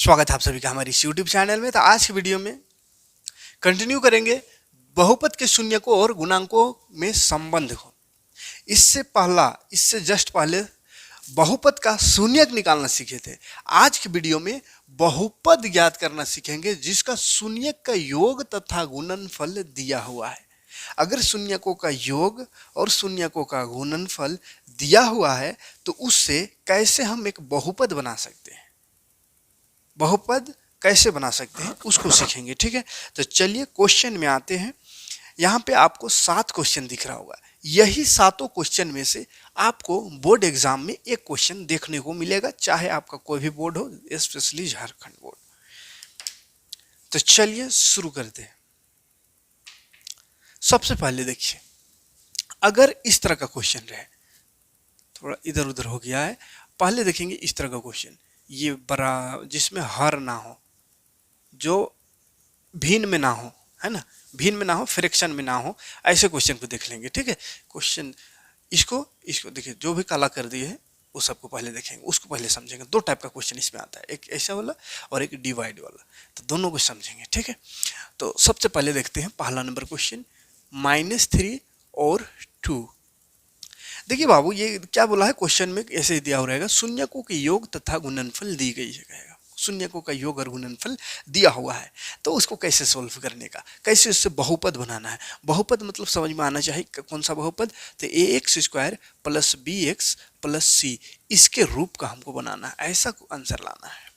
स्वागत है आप सभी का हमारे इस YouTube चैनल में। तो आज की वीडियो में कंटिन्यू करेंगे बहुपद के शून्य को और गुणांकों में संबंध को। इससे जस्ट पहले बहुपद का शून्यक निकालना सीखे थे। आज की वीडियो में बहुपद ज्ञात करना सीखेंगे जिसका शून्यक का योग तथा गुणनफल दिया हुआ है। अगर शून्यकों का योग और शून्यकों का गुणनफल दिया हुआ है तो उससे कैसे हम एक बहुपद बना सकते हैं, बहुपद कैसे बना सकते हैं उसको सीखेंगे। ठीक है, तो चलिए क्वेश्चन में आते हैं। यहाँ पे आपको 7 क्वेश्चन दिख रहा होगा। यही 7 क्वेश्चन में से आपको बोर्ड एग्जाम में एक क्वेश्चन देखने को मिलेगा, चाहे आपका कोई भी बोर्ड हो, स्पेशली झारखंड बोर्ड। तो चलिए शुरू करते हैं। सबसे पहले देखिए, अगर इस तरह का क्वेश्चन रहे, थोड़ा इधर उधर हो गया है, पहले देखेंगे इस तरह का क्वेश्चन, ये बड़ा जिसमें हर ना हो, जो भिन्न में ना हो, है ना, भिन्न में ना हो, फ्रैक्शन में ना हो, ऐसे क्वेश्चन को देख लेंगे। ठीक है, क्वेश्चन इसको देखिए, जो भी काला कर दिए है वो सबको पहले देखेंगे, उसको पहले समझेंगे। 2 टाइप का क्वेश्चन इसमें आता है, एक ऐसा वाला और एक डिवाइड वाला, तो दोनों को समझेंगे। ठीक है, तो सबसे पहले देखते हैं पहला नंबर क्वेश्चन, -3 और 2। देखिए बाबू, ये क्या बोला है क्वेश्चन में, ऐसे दिया हो रहेगा, शून्यकों के योग तथा गुणनफल दी गई है। कहेगा शून्यकों का योग और गुणनफल दिया हुआ है, तो उसको कैसे सोल्व करने का, कैसे उससे बहुपद बनाना है। बहुपद मतलब समझ में आना चाहिए कौन सा बहुपद, तो ax² + bx + c, इसके रूप का हमको बनाना है, ऐसा आंसर लाना है।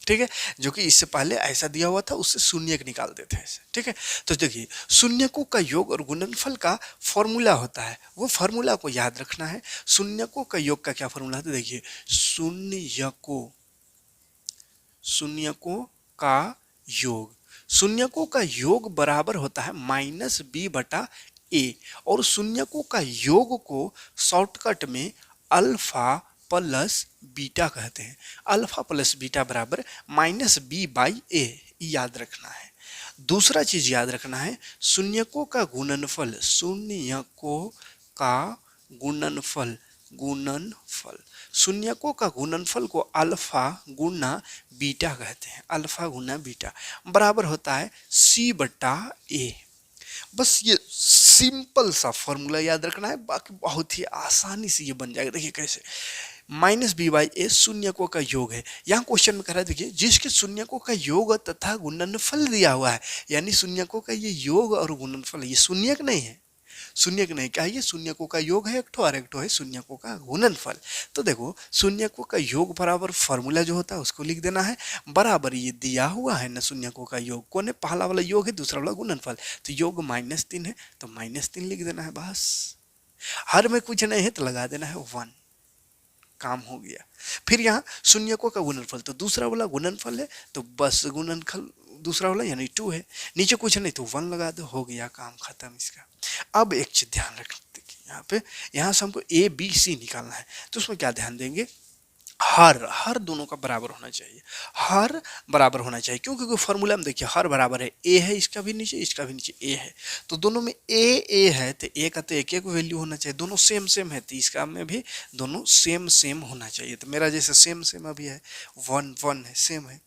ठीक है, जो कि इससे पहले ऐसा दिया हुआ था, उससे शून्यक निकाल देते हैं। ठीक है, तो देखिए, शून्यकों का योग और गुणनफल का फॉर्मूला होता है, वो फॉर्मूला को याद रखना है। शून्यकों का योग का क्या फॉर्मूला है, देखिए, शून्यकों का योग बराबर होता है -b/a, और शून्यकों का योग को शॉर्टकट में अल्फा प्लस बीटा कहते हैं। अल्फा प्लस बीटा बराबर -b/a, याद रखना है। दूसरा चीज याद रखना है, शून्यकों का गुणनफल शून्यकों का गुणनफल को अल्फा गुना बीटा कहते हैं। अल्फा गुना बीटा बराबर होता है c/a। बस ये सिंपल सा फॉर्मूला याद रखना है, बाकी बहुत ही आसानी से ये बन जाएगा। देखिए कैसे, -b/a शून्यकों का योग है। यहाँ क्वेश्चन में कह रहा है, देखिए, जिसके शून्यकों का योग तथा गुणनफल दिया हुआ है, यानी शून्यकों का ये योग और गुणनफल है, ये शून्यक नहीं है। शून्यक नहीं, क्या है ये, शून्यकों का योग है एक ठो, और एक ठो है शून्यकों का गुणनफल। तो देखो, शून्यकों का योग बराबर फॉर्मूला जो होता है उसको लिख देना है, बराबर ये दिया हुआ है ना, शून्यकों का योग कौन है, पहला वाला योग है, दूसरा वाला गुणनफल, तो योग -3 है, तो -3 लिख देना है। बस हर में कुछ नहीं है तो लगा देना है 1, काम हो गया। फिर यहाँ शून्यकों का गुणनफल, तो दूसरा वाला गुणनफल है, तो बस गुणनफल दूसरा वाला यानी 2 है, नीचे कुछ नहीं तो 1 लगा दो, हो गया काम खत्म इसका। अब एक चीज ध्यान रखते कि यहाँ से हमको ABC निकालना है, तो उसमें क्या ध्यान देंगे, हर दोनों का बराबर होना चाहिए, हर बराबर होना चाहिए, क्योंकि फॉर्मूला में देखिए हर बराबर है, ए है, इसका भी नीचे इसका भी नीचे ए है, तो दोनों में ए है, तो ए का तो एक वैल्यू होना चाहिए, दोनों सेम है, तो इसका में भी दोनों सेम होना चाहिए। तो मेरा जैसे सेम अभी है, 1 है, सेम है,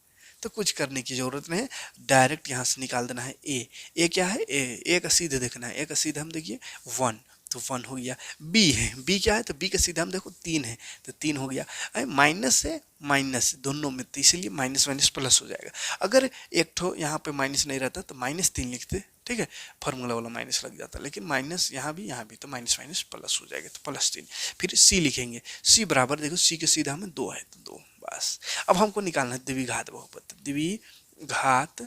तो कुछ करने की जरूरत नहीं है, डायरेक्ट यहाँ से निकाल देना है ए क्या है, ए का सीधे देखना है, ए का सीधे हम देखिए 1, तो 1 हो गया। बी है, बी क्या है, तो बी का सीधा हम देखो 3 है, तो 3 हो गया। माइनस से माइनस दोनों में, तो इसीलिए माइनस प्लस हो जाएगा। अगर एक ठो यहाँ पे माइनस नहीं रहता तो -3 लिखते, ठीक है, फार्मूला वाला माइनस लग जाता, लेकिन माइनस यहाँ भी, तो माइनस प्लस हो जाएगा, तो +3। फिर सी लिखेंगे, सी बराबर देखो, सी के सीधा में 2 है, तो 2, बस। अब हमको निकालना है द्विघात बहुपद। द्विघात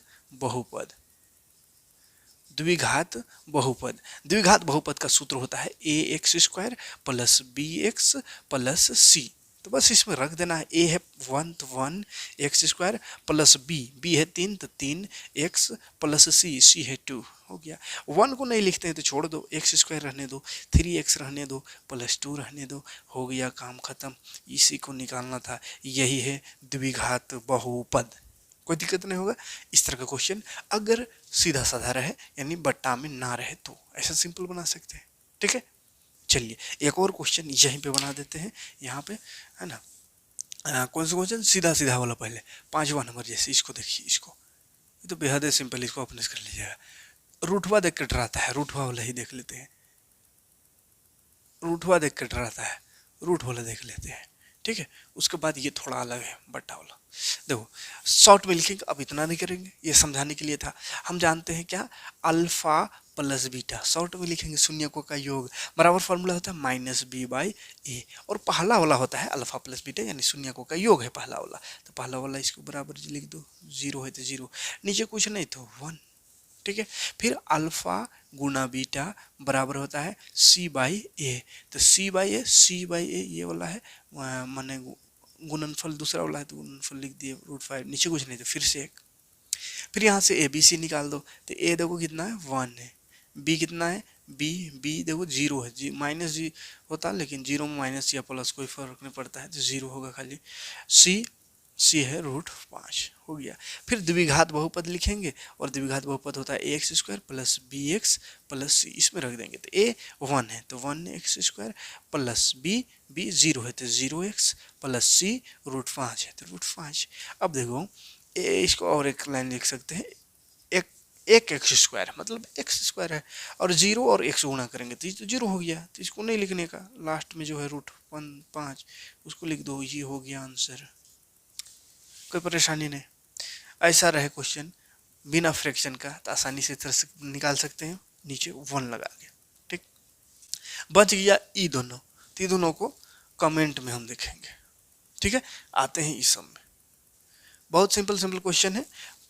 बहुपद का सूत्र होता है ax² + bx + c। तो बस इसमें रख देना है, a है 1 तो 1 x² + b है 3 तो 3 x + c है 2, हो गया। 1 को नहीं लिखते हैं तो छोड़ दो, x² रहने दो, 3x रहने दो, +2 रहने दो, हो गया काम खत्म। इसी को निकालना था, यही है द्विघात बहुपद। कोई दिक्कत नहीं होगा। इस तरह का क्वेश्चन अगर सीधा साधा रहे, यानी बट्टा में ना रहे, तो ऐसा सिंपल बना सकते हैं। ठीक है, चलिए एक और क्वेश्चन यहीं पे बना देते हैं, यहाँ पे, है ना। कौन सा क्वेश्चन, सीधा सीधा वाला पहले 5वां नंबर, जैसे इसको देखिए, इसको ये तो बेहद ही सिंपल, इसको अपने से कर लीजिएगा। रूठवा देख कर डराता है, रूठवा वाला ही देख लेते हैं। रूठवा देख कर डराता है, रूट वाला देख लेते हैं। ठीक है, उसके बाद ये थोड़ा अलग है बट्टा वाला। देखो शॉर्ट में लिखेंगे, अब इतना नहीं करेंगे, ये समझाने के लिए था। हम जानते हैं क्या, अल्फा प्लस बीटा, शॉर्ट में लिखेंगे शून्यकों का योग बराबर फॉर्मूला होता है माइनस बी बाई ए, और पहला वाला होता है अल्फा प्लस बीटा, यानी शून्यकों का योग है पहला वाला, तो पहला वाला इसको बराबर लिख दो, जीरो है तो जीरो, नीचे कुछ नहीं तो 1। ठीक है, फिर अल्फा गुना बीटा बराबर होता है सी बाई ए, तो सी बाई ए, सी बाई ए ये वाला है, माने गुणनफल दूसरा वाला है, तो गुणनफल लिख दिए √5, नीचे कुछ नहीं तो फिर से एक, फिर यहाँ से ए बी सी निकाल दो, तो ए देखो कितना है 1 है, बी कितना है बी, बी देखो 0 है, जी माइनस जी होता, लेकिन 0 में माइनस या प्लस कोई फर्क नहीं पड़ता है, तो 0 होगा खाली। सी, सी है √5 हो गया। फिर द्विघात बहुपद लिखेंगे, और द्विघात बहुपद होता है x square plus b x plus c, इसमें रख देंगे, तो ए 1 है तो 1 एक्स स्क्वायर प्लस बी 0 है तो 0x प्लस सी √5 है तो √5। अब देखो इसको और एक लाइन लिख सकते हैं, एक एक्स स्क्वायर मतलब एक्स स्क्वायर है, और 0 और x गुणा करेंगे तो 0 हो गया, तो इसको नहीं लिखने का, लास्ट में जो है √5 उसको लिख दो, ये हो गया आंसर, कोई परेशानी नहीं। ऐसा रहे क्वेश्चन बिना फ्रैक्शन का तो आसानी से निकाल सकते हैं, नीचे 1 लगा के। ठीक, बच गया ई दोनों, तो दोनों को कमेंट में हम देखेंगे। ठीक है, आते हैं इस सब में, बहुत सिंपल सिंपल क्वेश्चन है,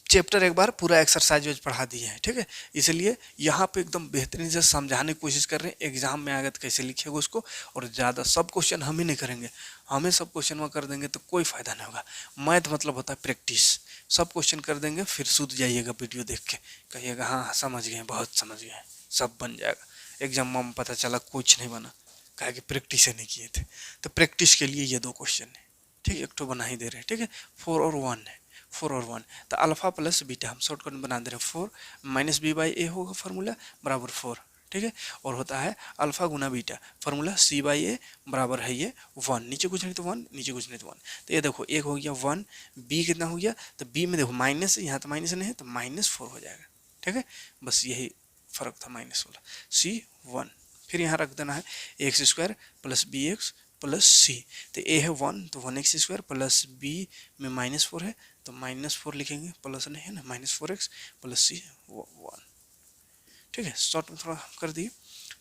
चैप्टर एक बार पूरा एक्सरसाइज पढ़ा दिए हैं। ठीक है, इसलिए यहाँ पे एकदम बेहतरीन से समझाने की कोशिश कर रहे हैं, एग्जाम में आएगा तो कैसे लिखेगा उसको, और ज़्यादा सब क्वेश्चन हम ही नहीं करेंगे, हमें सब क्वेश्चन में कर देंगे तो कोई फायदा नहीं होगा। मैथ मतलब होता है प्रैक्टिस, सब क्वेश्चन कर देंगे फिर सूत जाइएगा वीडियो देख के, कहिएगा हाँ समझ गए, बहुत समझ गए, सब बन जाएगा। एग्जाम में पता चला कुछ नहीं बना, कहा कि प्रैक्टिस नहीं किए थे, तो प्रैक्टिस के लिए ये 2 क्वेश्चन है। ठीक है, एक तो बना ही दे रहे हैं। ठीक है, 4 और 1 है, 4 और 1, तो अल्फा प्लस बीटा हम शॉर्टकट में बना दे रहे हैं, 4 माइनस बी बाई ए होगा फार्मूला बराबर 4। ठीक है, और होता है अल्फा गुना beta, formula c by a बराबर है ये 1, नीचे कुछ नहीं तो 1, नीचे कुछ नहीं तो 1, तो ये देखो एक हो गया 1, बी कितना हो गया, तो बी में देखो माइनस है, यहाँ तो माइनस नहीं है तो -4 हो जाएगा। ठीक है, बस यही फर्क था माइनस वाला, सी 1, फिर यहाँ रख देना है x square plus b x plus c, तो ए है 1 तो 1x स्क्वायर प्लस बी में -4 है तो -4 लिखेंगे, प्लस नहीं है ना, -4x प्लस सी 1। ठीक है, शॉर्ट में थोड़ा कर दिए,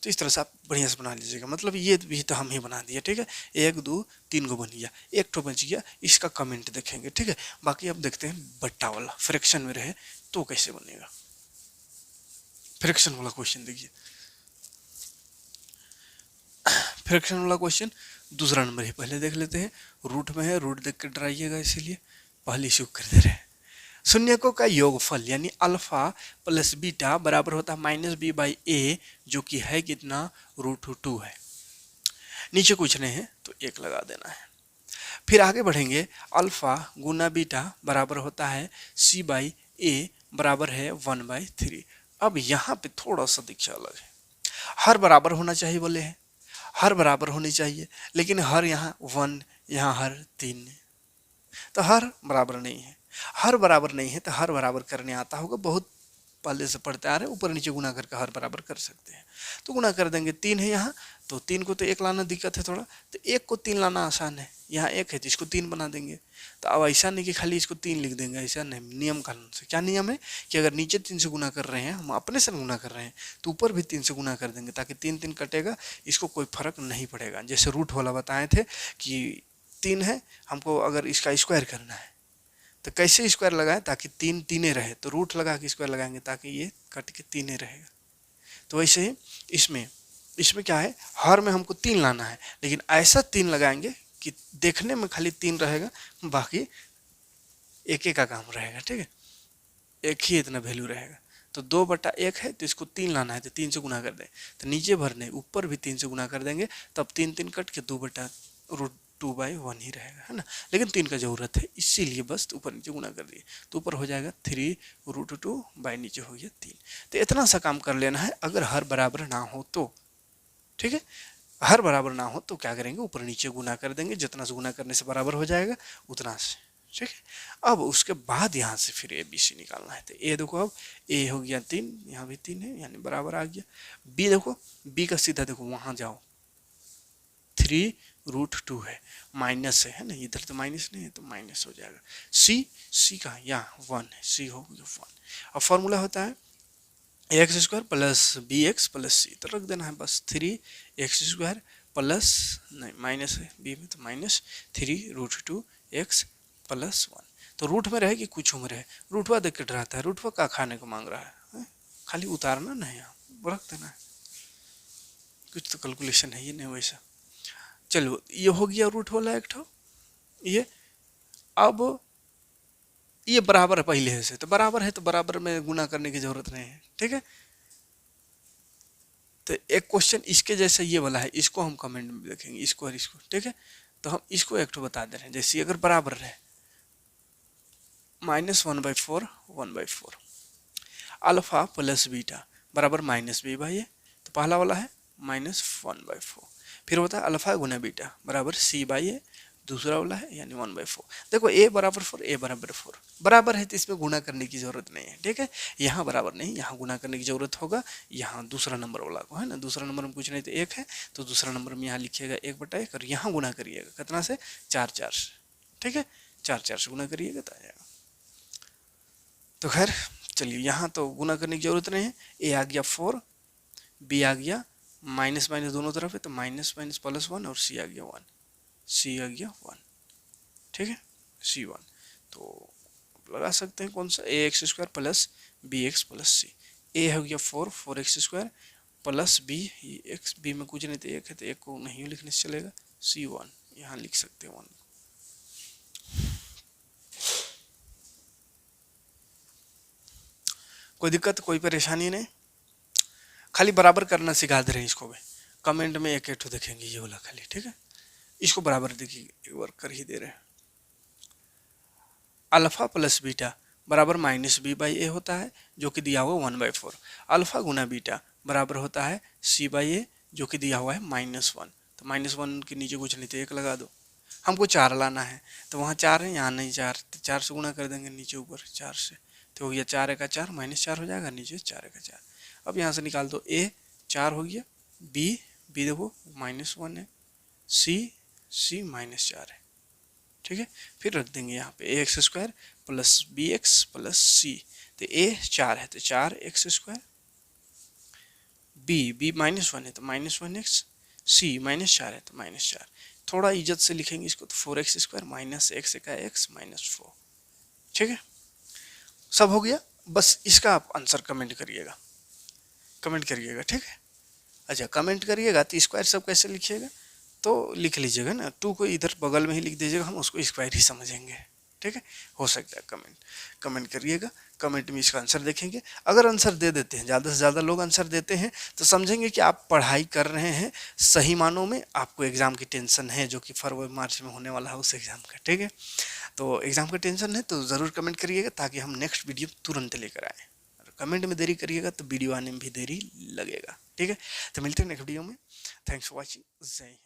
तो इस तरह से आप बढ़िया से बना लीजिएगा, मतलब ये भी तो हम ही बना दिए। ठीक है, 1 2 3 को बन गया, एक तो बच गया, इसका कमेंट देखेंगे। ठीक है, बाकी अब देखते हैं बट्टा वाला फ्रैक्शन में रहे तो कैसे बनेगा। फ्रैक्शन वाला क्वेश्चन देखिए, फ्रैक्शन वाला क्वेश्चन दूसरा नंबर ही पहले देख लेते हैं, रूट में है, रूट देख कर डराइएगा, इसीलिए पहले शुरू कर दे रहे हैं। शून्यकों का योगफल यानी अल्फा प्लस बीटा बराबर होता है माइनस बी बाई ए, जो कि है कितना √2 है, नीचे कुछ नहीं है तो 1 लगा देना है। फिर आगे बढ़ेंगे, अल्फा गुना बीटा बराबर होता है सी बाई ए बराबर है 1/3। अब यहाँ पे थोड़ा सा दीक्षा अलग है, हर बराबर होना चाहिए बोले हैं, हर बराबर होनी चाहिए, लेकिन हर यहाँ 1, यहाँ हर 3, तो हर बराबर नहीं है। हर बराबर नहीं है तो हर बराबर करने आता होगा, बहुत पहले से पढ़ते आ रहे हैं, ऊपर नीचे गुना करके हर बराबर कर सकते हैं, तो गुना कर देंगे, 3 है यहाँ तो 3 को तो 1 लाना दिक्कत है थोड़ा, तो 1 को 3 लाना आसान है, यहाँ 1 है तो इसको 3 बना देंगे। तो अब ऐसा नहीं कि खाली इसको 3 लिख देंगे, ऐसा नहीं, नियम कानून से क्या नियम है कि अगर नीचे 3 से गुना कर रहे हैं, हम अपने से गुना कर रहे हैं, तो ऊपर भी 3 से गुना कर देंगे, ताकि 3 3 कटेगा, इसको कोई फर्क नहीं पड़ेगा। जैसे रूट वाला बताए थे कि 3 है, हमको अगर इसका स्क्वायर करना है तो कैसे स्क्वायर लगाएं ताकि 3 तीने रहे, तो रूट लगा के स्क्वायर लगाएंगे ताकि ये कट के 3 रहेगा। तो वैसे ही इसमें क्या है, हर में हमको 3 लाना है, लेकिन ऐसा 3 लगाएंगे कि देखने में खाली 3 रहेगा, बाकी एक का काम रहेगा। ठीक है, एक ही इतना वैल्यू रहेगा, तो 2/1 है तो इसको 3 लाना है तो 3 से गुना कर दें, तो नीचे भरने ऊपर भी 3 से गुना कर देंगे, तब 3 3 कट के 2/2/1 ही रहेगा, है ना, लेकिन 3 का जरूरत है, इसीलिए बस ऊपर नीचे गुना कर दिए, तो ऊपर हो जाएगा 3√2 बाई नीचे हो गया 3। तो इतना सा काम कर लेना है अगर हर बराबर ना हो तो। ठीक है, हर बराबर ना हो तो क्या करेंगे, ऊपर नीचे गुना कर देंगे, जितना से गुना करने से बराबर हो जाएगा उतना से, ठीक है। अब उसके बाद यहाँ से फिर ए बी सी निकालना है। तो ए देखो, अब ए हो गया 3, यहाँ भी 3 है यानी बराबर आ गया। बी देखो, बी का सीधा देखो वहां जाओ, 3√2 है, माइनस है ना, इधर तो माइनस नहीं है तो माइनस हो जाएगा। सी का यहाँ 1 है, सी हो गया 1। अब फॉर्मूला होता है x² plus b x plus c, तो रख देना है बस 3x² प्लस, नहीं माइनस है बी में तो माइनस 3√2x प्लस 1। तो रूट में रहे कि कुछ में रहे, रूटवा देख के डराता है, रूटवा का खाने को मांग रहा है, खाली उतारना नहीं, यहाँ रख देना है, कुछ तो कैलकुलेशन है ये नहीं वैसा। चलो ये हो गया रूट वाला एक ठो ये। अब ये बराबर है पहले से, तो बराबर है तो बराबर में गुना करने की जरूरत नहीं है, ठीक है। तो एक क्वेश्चन इसके जैसा ये वाला है, इसको हम कमेंट में देखेंगे, इसको और इसको, ठीक है। तो हम इसको एक तो बता दे रहे हैं, जैसे अगर बराबर रहे -1/4 1/4 अल्फा प्लस बीटा बराबर -b/a, तो पहला वाला है -1/4। फिर होता है अल्फा गुना बीटा बराबर c/a, दूसरा वाला है यानी 1/4। देखो a बराबर 4, a बराबर 4 बराबर है तो इसमें गुना करने की जरूरत नहीं है, ठीक है। यहाँ बराबर नहीं, यहाँ गुना करने की जरूरत होगा, यहाँ दूसरा नंबर वाला को है ना, दूसरा नंबर में कुछ नहीं तो 1 है, तो दूसरा नंबर में यहाँ लिखिएगा 1/1 और यहाँ गुना करिएगा कितना से, 4 से, ठीक है, 4 से गुना करिएगा तो आ जाएगा। तो खैर चलिए, यहाँ तो गुना करने की जरूरत नहीं है, a आ गया 4, b आ गया माइनस माइनस दोनों तरफ है तो माइनस माइनस +1 और c आ गया 1, c आ गया 1, ठीक है, c1। तो लगा सकते हैं कौन सा, ax² plus bx plus c। a हो गया 4, 4x² plus b, x b में कुछ नहीं तो 1 है तो 1 को नहीं लिखने से चलेगा, c1 यहाँ लिख सकते हैं 1। कोई दिक्कत कोई परेशानी नहीं, खाली बराबर करना सिखा दे रहे हैं इसको भी। कमेंट में एक एक देखेंगे ये वाला खाली, ठीक है। इसको बराबर देखिए एक बार कर ही दे रहे हैं। अल्फा प्लस बीटा बराबर -b/a होता है जो कि दिया हुआ 1/4। अल्फा गुना बीटा बराबर होता है c/a जो कि दिया हुआ है -1। तो -1 के नीचे कुछ नहीं तो 1 लगा दो। हमको 4 लाना है तो वहाँ 4 है, यहाँ नहीं 4, तो 4 से गुना कर देंगे नीचे ऊपर 4 से, तो हो गया 4 का 4 -4 हो जाएगा, नीचे 4 का 4। अब यहाँ से निकाल दो, a 4 हो गया, b देखो -1 है, c -4 है, ठीक है। फिर रख देंगे यहाँ पे ax² plus bx plus c, तो a 4 है तो 4x², b -1 है तो -1x, c -4 है तो -4। थोड़ा इज्जत से लिखेंगे इसको तो 4x² माइनस x का x -4, ठीक है। सब हो गया, बस इसका आप आंसर कमेंट करिएगा, कमेंट करिएगा, ठीक है। अच्छा कमेंट करिएगा तो स्क्वायर सब कैसे लिखिएगा, तो लिख लीजिएगा ना, 2 को इधर बगल में ही लिख दीजिएगा, हम उसको स्क्वायर ही समझेंगे, ठीक है। हो सकता है कमेंट करिएगा, कमेंट में इसका आंसर देखेंगे। अगर आंसर दे देते हैं, ज़्यादा से ज़्यादा लोग आंसर देते हैं तो समझेंगे कि आप पढ़ाई कर रहे हैं सही मानों में, आपको एग्ज़ाम की टेंशन है जो कि फरवरी मार्च में होने वाला है उस एग्ज़ाम का, ठीक है। तो एग्ज़ाम का टेंशन है तो ज़रूर कमेंट करिएगा ताकि हम नेक्स्ट वीडियो तुरंत लेकर आएँ। कमेंट में देरी करिएगा तो वीडियो आने में भी देरी लगेगा, ठीक है। तो मिलते हैं नेक्स्ट वीडियो में, थैंक्स फॉर वॉचिंग, जय हिंद।